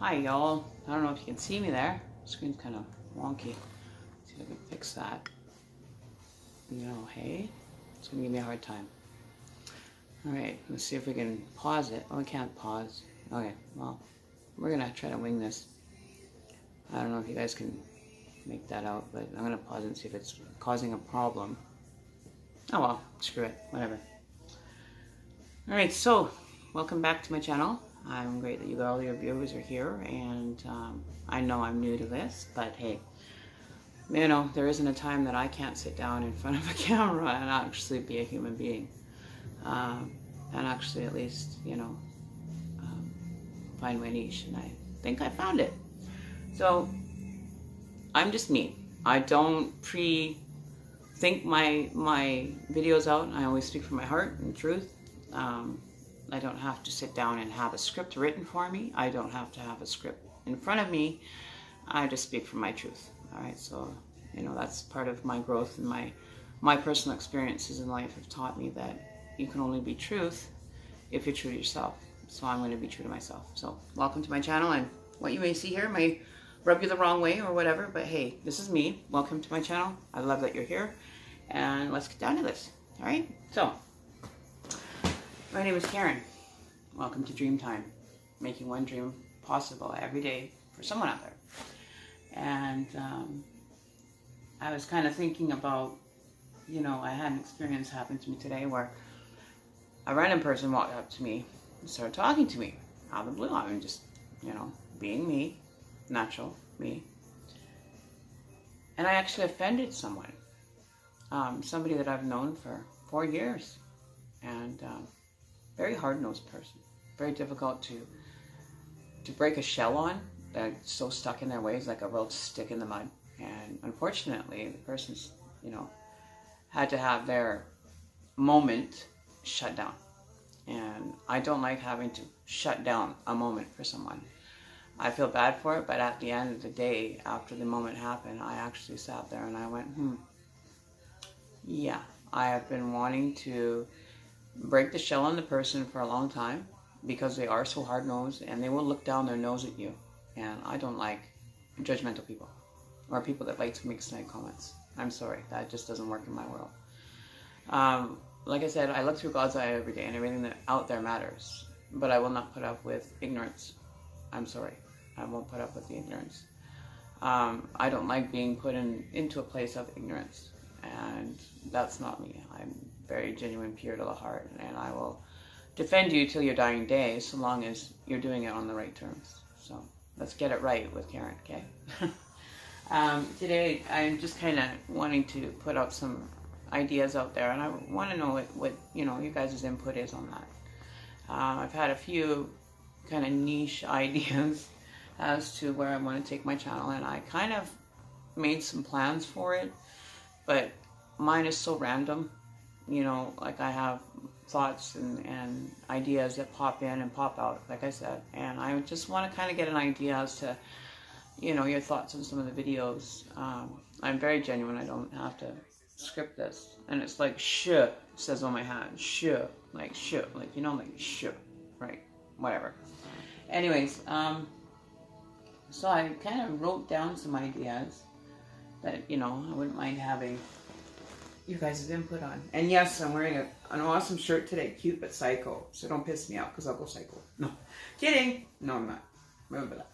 Hi y'all. I don't know if you can see me there. The screen's kind of wonky. Let's see if I can fix that. No, hey? It's going to give me a hard time. Alright, let's see if we can pause it. Oh, we can't pause. Okay, well, we're going to try to wing this. I don't know if you guys can make that out, but I'm going to pause it and see if it's causing a problem. Oh well, screw it. Whatever. Alright, so, welcome back to my channel. I'm great that all your viewers are here, and I know I'm new to this, but hey, you know, there isn't a time that I can't sit down in front of a camera and actually be a human being. And actually at least, you know, find my niche, and I think I found it. So, I'm just me. I don't pre-think my videos out. I always speak from my heart and truth. I don't have to sit down and have a script written for me. I don't have to have a script in front of me. I just speak from my truth. All right, so, you know, that's part of my growth, and my personal experiences in life have taught me that you can only be truth if you're true to yourself. So I'm going to be true to myself. So welcome to my channel, and what you may see here may rub you the wrong way or whatever, but hey, this is me. Welcome to my channel. I love that you're here, and let's get down to this. All right, so my name is Karen. Welcome to Dreamtime, making one dream possible every day for someone out there. And I was kind of thinking about, you know, I had an experience happen to me today where a random person walked up to me and started talking to me out of the blue. I mean, just, you know, being me, natural me. And I actually offended someone, somebody that I've known for 4 years, and very hard-nosed person, very difficult to break a shell on. They're so stuck in their ways, like a real stick in the mud. And unfortunately, the person's, you know, had to have their moment shut down. And I don't like having to shut down a moment for someone. I feel bad for it, but at the end of the day, after the moment happened, I actually sat there and I went, yeah, I have been wanting to break the shell on the person for a long time, because they are so hard-nosed and they will look down their nose at you. And I don't like judgmental people or people that like to make snide comments. I'm sorry, that just doesn't work in my world. Like I said, I look through God's eye every day, and everything that out there matters, but I will not put up with ignorance. I'm sorry, I won't put up with the ignorance. I don't like being put into a place of ignorance, and that's not me. I'm very genuine, pure to the heart, and I will defend you till your dying day, so long as you're doing it on the right terms. So let's get it right with Karen, okay? Today I'm just kind of wanting to put out some ideas out there, and I want to know what you know, you guys' input is on that. I've had a few kind of niche ideas as to where I want to take my channel, and I kind of made some plans for it, but mine is so random. You know, like I have thoughts and ideas that pop in and pop out, like I said, and I just want to kind of get an idea as to, you know, your thoughts on some of the videos. I'm very genuine. I don't have to script this, and it's like "sure" says on my hand, "sure," like "sure," like, you know, like "sure," right? Whatever. Anyways, so I kind of wrote down some ideas that, you know, I wouldn't mind having you guys' input on. And yes, I'm wearing an awesome shirt today, cute but psycho. So don't piss me off, because I'll go psycho. No, kidding. No, I'm not. Remember that.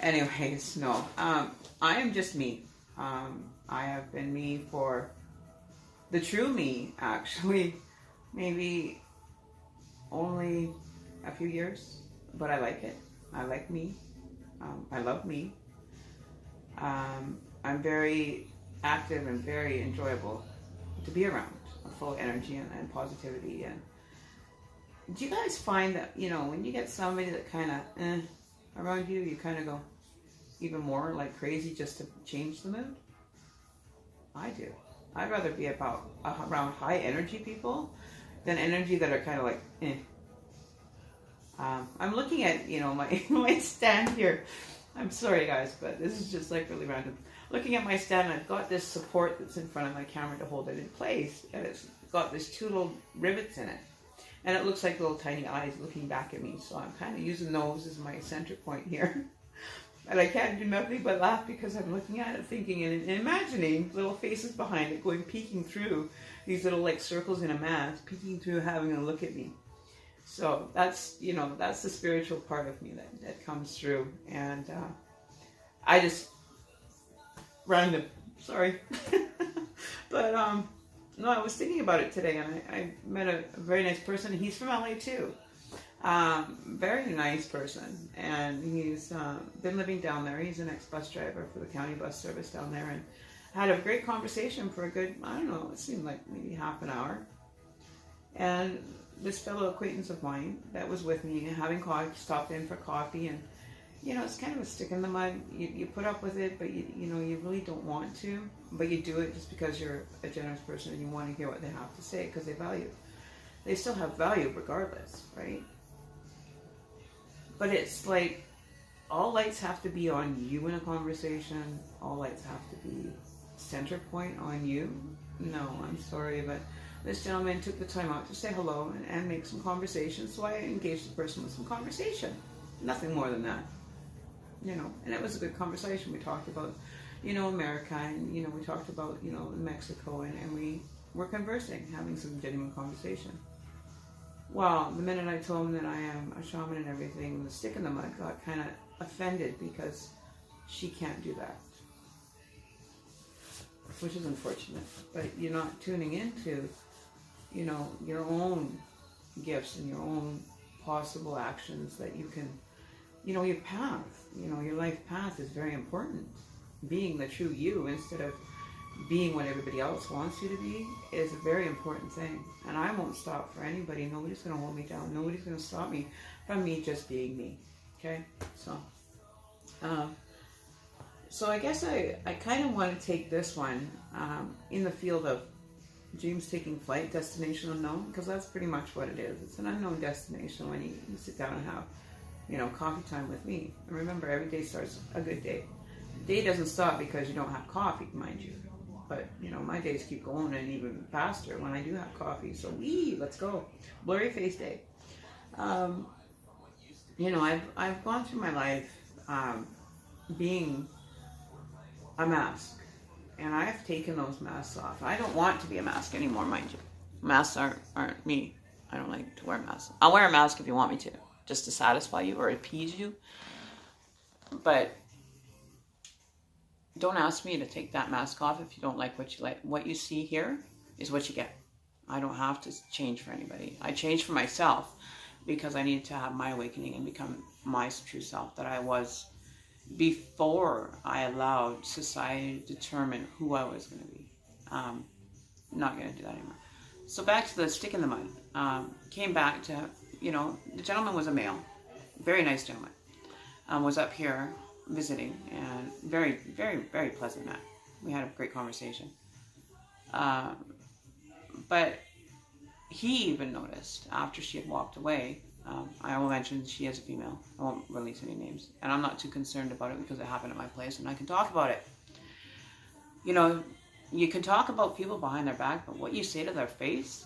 Anyways, no. I am just me. I have been me for the true me, actually, maybe only a few years, but I like it. I like me. I love me. I'm very active and very enjoyable to be around, full of energy and positivity. And do you guys find that, you know, when you get somebody that kind of around you, you kind of go even more like crazy just to change the mood? I do. I'd rather be around high energy people than energy that are kind of like I'm looking at, you know, my stand here. I'm sorry guys, but this is just like really random. Looking at my stand, I've got this support that's in front of my camera to hold it in place, and it's got these two little rivets in it. And it looks like little tiny eyes looking back at me. So I'm kind of using those as my center point here. And I can't do nothing but laugh because I'm looking at it, thinking and imagining little faces behind it going peeking through these little like circles in a mask, peeking through, having a look at me. So that's, you know, that's the spiritual part of me that comes through. And I just random, sorry. But no, I was thinking about it today, and I met a very nice person. He's from LA too. Very nice person, and he's been living down there. He's an ex-bus driver for the county bus service down there, and had a great conversation for a good, I don't know, it seemed like maybe half an hour. And this fellow acquaintance of mine that was with me having coffee, stopped in for coffee, and you know, it's kind of a stick in the mud. You put up with it, but you know, you really don't want to, but you do it just because you're a generous person and you want to hear what they have to say because they still have value regardless, right? But it's like all lights have to be on you in a conversation. All lights have to be center point on you. No, I'm sorry, but this gentleman took the time out to say hello and make some conversation, so I engaged the person with some conversation. Nothing more than that. You know, and it was a good conversation. We talked about, you know, America, and, you know, we talked about, you know, Mexico, and we were conversing, having some genuine conversation. Well, the minute I told him that I am a shaman and everything, the stick in the mud got kind of offended because she can't do that. Which is unfortunate. But you're not tuning into, you know, your own gifts and your own possible actions that you can, you know, your path, you know, your life path is very important. Being the true you instead of being what everybody else wants you to be is a very important thing. And I won't stop for anybody. Nobody's going to hold me down. Nobody's going to stop me from me just being me. Okay? So I guess I kind of want to take this one in the field of dreams taking flight, destination unknown, because that's pretty much what it is. It's an unknown destination when you sit down and have, you know, coffee time with me. And remember, every day starts a good day. The day doesn't stop because you don't have coffee, mind you. But, you know, my days keep going and even faster when I do have coffee. So, let's go. Blurry face day. You know, I've gone through my life being a mask. And I've taken those masks off. I don't want to be a mask anymore, mind you. Masks aren't me. I don't like to wear masks. I'll wear a mask if you want me to, just to satisfy you or appease you. But don't ask me to take that mask off if you don't like what you like. What you see here is what you get. I don't have to change for anybody. I changed for myself because I needed to have my awakening and become my true self that I was before I allowed society to determine who I was going to be. Not going to do that anymore. So back to the stick in the mud. Came back to, you know, the gentleman was a male. Very nice gentleman. Was up here visiting, and very, very, very pleasant man. We had a great conversation. But he even noticed after she had walked away, I will mention she is a female. I won't release any names. And I'm not too concerned about it because it happened at my place and I can talk about it. You know, you can talk about people behind their back, but what you say to their face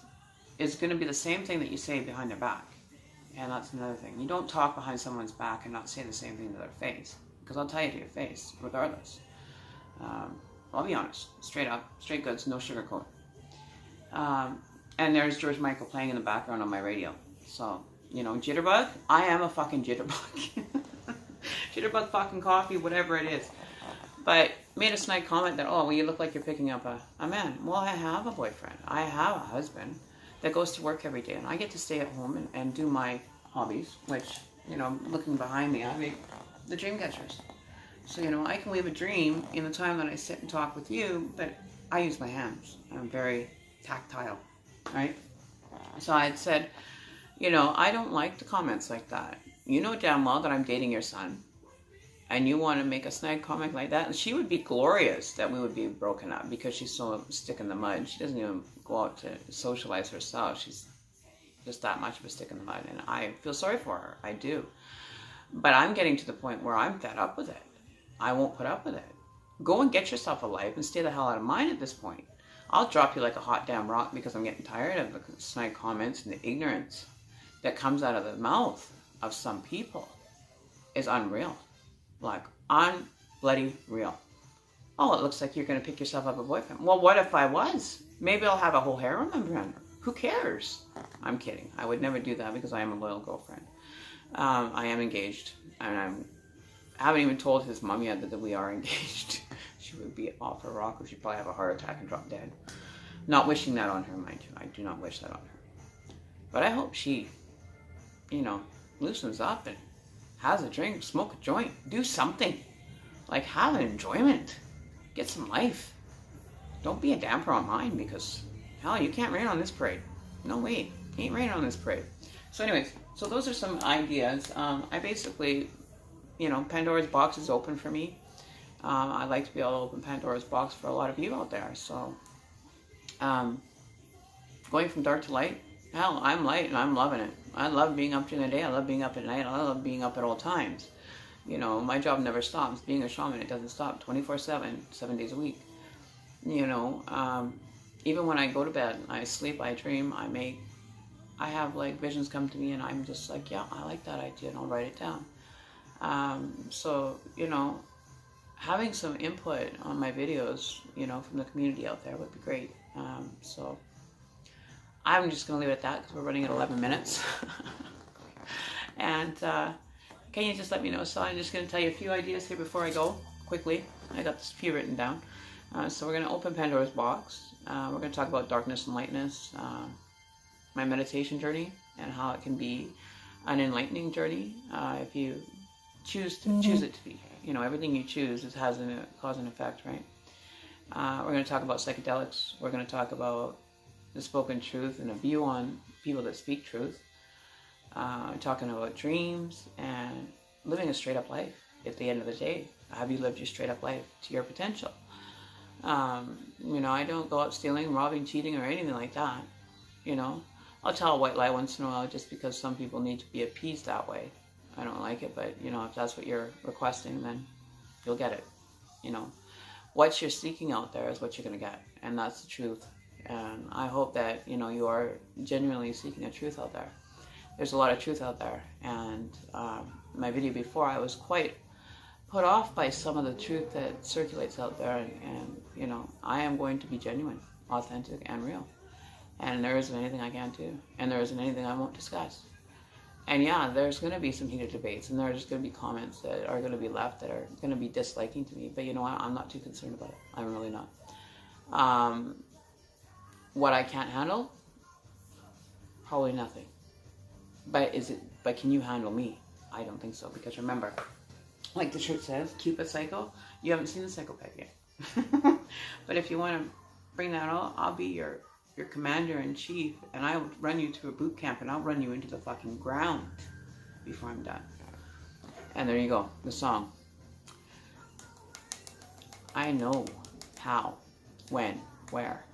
is going to be the same thing that you say behind their back. And that's another thing. You don't talk behind someone's back and not say the same thing to their face. Because I'll tell you to your face, regardless. I'll be honest. Straight up. Straight goods. No sugarcoat. And there's George Michael playing in the background on my radio. So, you know, jitterbug? I am a fucking jitterbug. Jitterbug fucking coffee, whatever it is. But made a snide comment that, oh, well, you look like you're picking up a man. Well, I have a boyfriend. I have a husband that goes to work every day. And I get to stay at home and do my hobbies, which, you know, looking behind me, I make the dream catchers. So, you know, I can weave a dream in the time that I sit and talk with you, but I use my hands. I'm very tactile, right? So I had said, you know, I don't like the comments like that. You know damn well that I'm dating your son, and you want to make a snide comment like that? And she would be glorious that we would be broken up because she's so stick in the mud. She doesn't even go out to socialize herself. She's just that much of a stick in the mud, and I feel sorry for her. I do. But I'm getting to the point where I'm fed up with it. I won't put up with it. Go and get yourself a life and stay the hell out of mine at this point. I'll drop you like a hot damn rock because I'm getting tired of the snide comments and the ignorance that comes out of the mouth of some people is unreal. Like, bloody real. Oh, it looks like you're going to pick yourself up a boyfriend. Well, what if I was? Maybe I'll have a whole harem member. Who cares? I'm kidding. I would never do that because I am a loyal girlfriend. I am engaged, and I haven't even told his mom yet that we are engaged. She would be off her rocker. She'd probably have a heart attack and drop dead. Not wishing that on her, mind you. I do not wish that on her. But I hope she, you know, loosens up and has a drink, smoke a joint, do something. Like, have an enjoyment. Get some life. Don't be a damper on mine because, hell, you can't rain on this parade. No way. Ain't raining on this parade. So anyways, so those are some ideas. I basically, you know, Pandora's box is open for me. I'd like to be able to open Pandora's box for a lot of you out there. So, going from dark to light, hell, I'm light and I'm loving it. I love being up during the day. I love being up at night. I love being up at all times. You know, my job never stops. Being a shaman, it doesn't stop 24/7, 7 days a week. You know, even when I go to bed, I sleep, I dream, I have like visions come to me and I'm just like, yeah, I like that idea and I'll write it down. So, you know, having some input on my videos, you know, from the community out there would be great. So I'm just going to leave it at that because we're running at 11 minutes. And can you just let me know? So I'm just going to tell you a few ideas here before I go, quickly. I got this few written down. So we're going to open Pandora's box. We're going to talk about darkness and lightness, my meditation journey, and how it can be an enlightening journey if you choose it to be. You know, everything you choose has a cause and effect, right? We're going to talk about psychedelics. We're going to talk about the spoken truth and a view on people that speak truth. Talking about dreams and living a straight up life. At the end of the day, have you lived your straight up life to your potential? You know, I don't go out stealing, robbing, cheating, or anything like that. You know, I'll tell a white lie once in a while just because some people need to be appeased that way. I don't like it, but you know, if that's what you're requesting, then you'll get it. You know, what you're seeking out there is what you're going to get, and that's the truth. And I hope that, you know, you are genuinely seeking a truth out there. There's a lot of truth out there, and my video before, I was quite put off by some of the truth that circulates out there, and you know, I am going to be genuine, authentic, and real. And there isn't anything I can't do, and there isn't anything I won't discuss. And yeah, there's going to be some heated debates, and there's going to be comments that are going to be left that are going to be disliking to me, but you know what, I'm not too concerned about it. I'm really not. What I can't handle? Probably nothing. But can you handle me? I don't think so, because remember, like the shirt says, Cupid Psycho, you haven't seen the psychopath yet. But if you want to bring that on, I'll be your commander-in-chief, and I will run you to a boot camp, and I'll run you into the fucking ground before I'm done. And there you go, the song. I know how, when, where,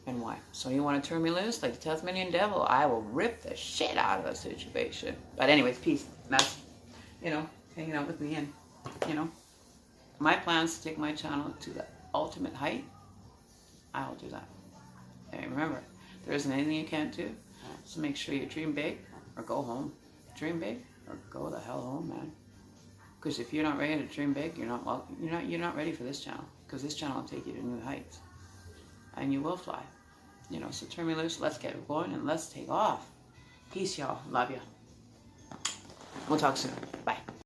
and why. So you want to turn me loose like the Tasmanian devil? I will rip the shit out of the situation. But anyways, peace. That's, you know, hanging out with me, and, you know, my plans to take my channel to the ultimate height. I will do that. And remember, there isn't anything you can't do. So make sure you dream big or go home. Dream big or go the hell home, man. Because if you're not ready to dream big, you're not ready for this channel. Because this channel will take you to new heights, and you will fly. You know, so turn me loose. Let's get going and let's take off. Peace, y'all. Love ya. We'll talk soon.